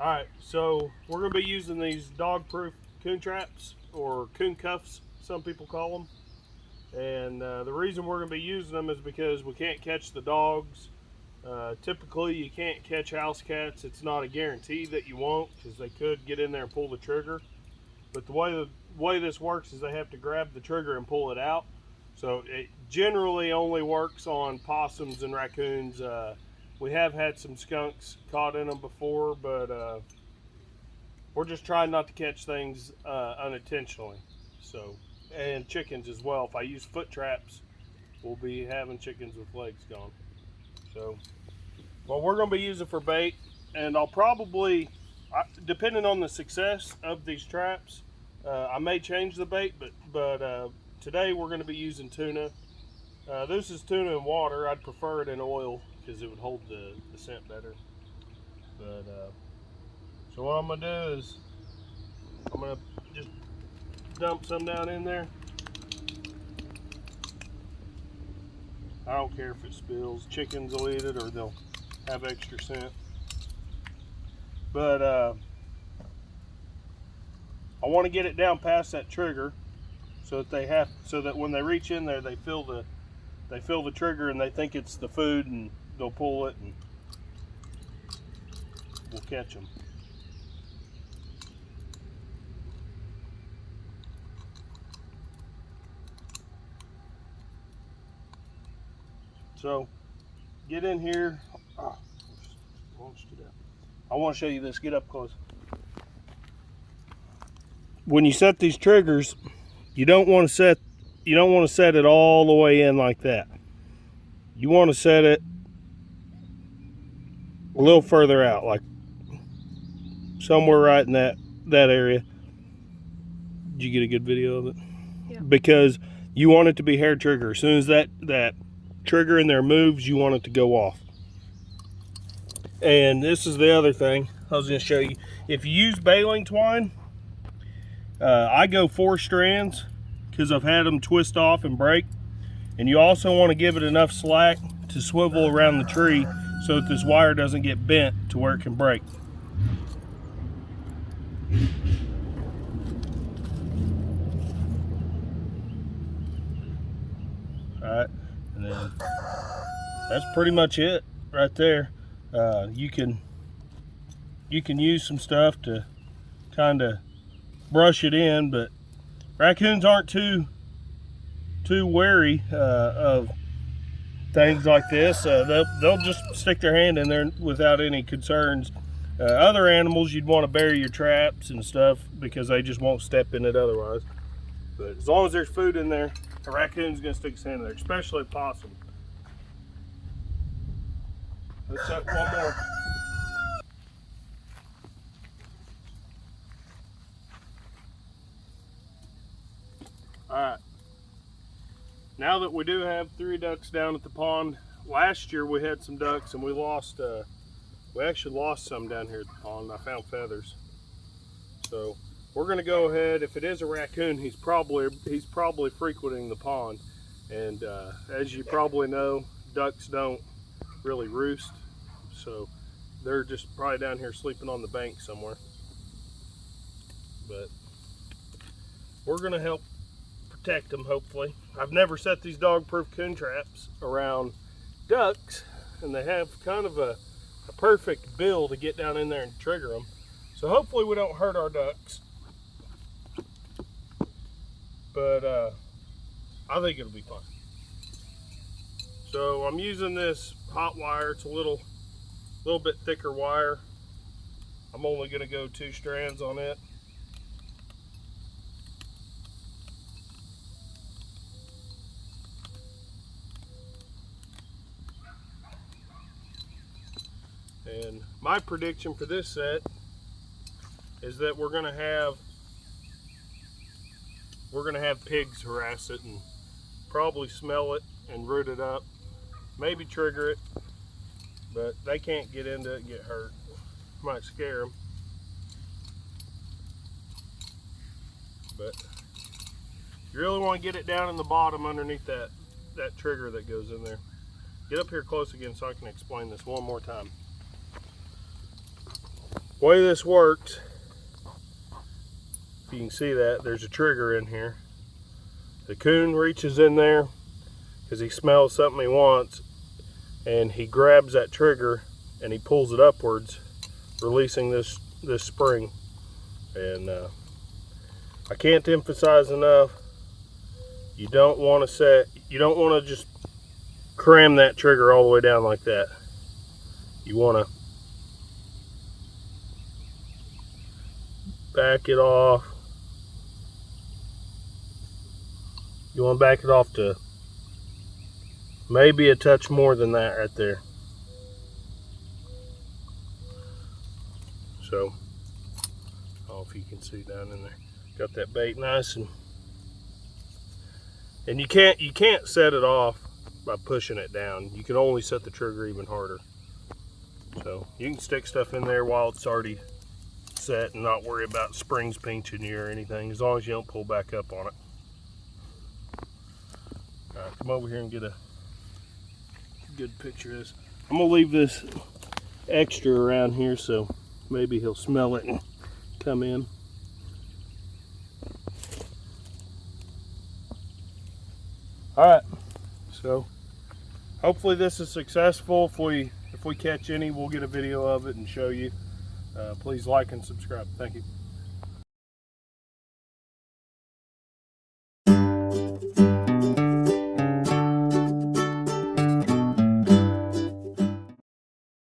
Alright, so we're going to be using these dog-proof coon traps, or coon cuffs, some people call them. And the reason we're going to be using them is because we can't catch the dogs. Typically, you can't catch house cats. It's not a guarantee that you won't, because they could get in there and pull the trigger. But the way this works is they have to grab the trigger and pull it out. So it generally only works on possums and raccoons. We have had some skunks caught in them before, but we're just trying not to catch things unintentionally. So, and chickens as well. If I use foot traps, we'll be having chickens with legs gone. So, well, we're going to be using for bait, and I'll probably, depending on the success of these traps, I may change the bait, but today we're going to be using tuna. This is tuna in water. I'd prefer it in oil because it would hold the scent better. But so what I'm going to do is I'm going to just dump some down in there. I don't care if it spills. Chickens will eat it or they'll have extra scent. But I want to get it down past that trigger so that when they reach in there, they feel the trigger and they think it's the food, and they'll pull it and we'll catch them. So get in here. I want to show you this. Get up close. When you set these triggers, you don't want to set it all the way in like that. You want to set it a little further out, like somewhere right in that area. Did you get a good video of it? Yeah. Because you want it to be hair trigger. As soon as that trigger in there moves, you want it to go off. And this is the other thing I was going to show you. If you use baling twine, I go 4 strands because I've had them twist off and break. And you also want to give it enough slack to swivel around the tree so that this wire doesn't get bent to where it can break. Alright, and then that's pretty much it right there. You can use some stuff to kind of brush it in, but raccoons aren't too wary of things like this. They'll just stick their hand in there without any concerns. Other animals, you'd want to bury your traps and stuff because they just won't step in it otherwise. But as long as there's food in there, a raccoon's going to stick his hand in there, especially a possum. Let's set one more. Alright. Now that we do have 3 ducks down at the pond, last year we had some ducks and we actually lost some down here at the pond. I found feathers. So we're going to go ahead. If it is a raccoon, he's probably frequenting the pond. And as you probably know, ducks don't really roost. So they're just probably down here sleeping on the bank somewhere. But we're going to help protect them, hopefully. I've never set these dog-proof coon traps around ducks, and they have kind of a perfect bill to get down in there and trigger them. So hopefully we don't hurt our ducks. But I think it'll be fun. So I'm using this hot wire. It's a little bit thicker wire. I'm only going to go 2 strands on it. And my prediction for this set is that we're gonna have pigs harass it and probably smell it and root it up, maybe trigger it, but they can't get into it and get hurt. Might scare them. But you really want to get it down in the bottom underneath that trigger that goes in there. Get up here close again so I can explain this one more time. The way this works, if you can see that, there's a trigger in here. The coon reaches in there because he smells something he wants, and he grabs that trigger and he pulls it upwards, releasing this spring. And I can't emphasize enough, you don't want to just cram that trigger all the way down like that. You want to back it off. You want to back it off to maybe a touch more than that right there. So, I don't know if you can see down in there. Got that bait nice, and you can't set it off by pushing it down. You can only set the trigger even harder. So you can stick stuff in there while it's already set and not worry about springs pinching you or anything, as long as you don't pull back up on it. All right, come over here and get a good picture of this. I'm gonna leave this extra around here so maybe he'll smell it and come in. All right, so hopefully this is successful. If we catch any, we'll get a video of it and show you. Please like and subscribe. Thank you.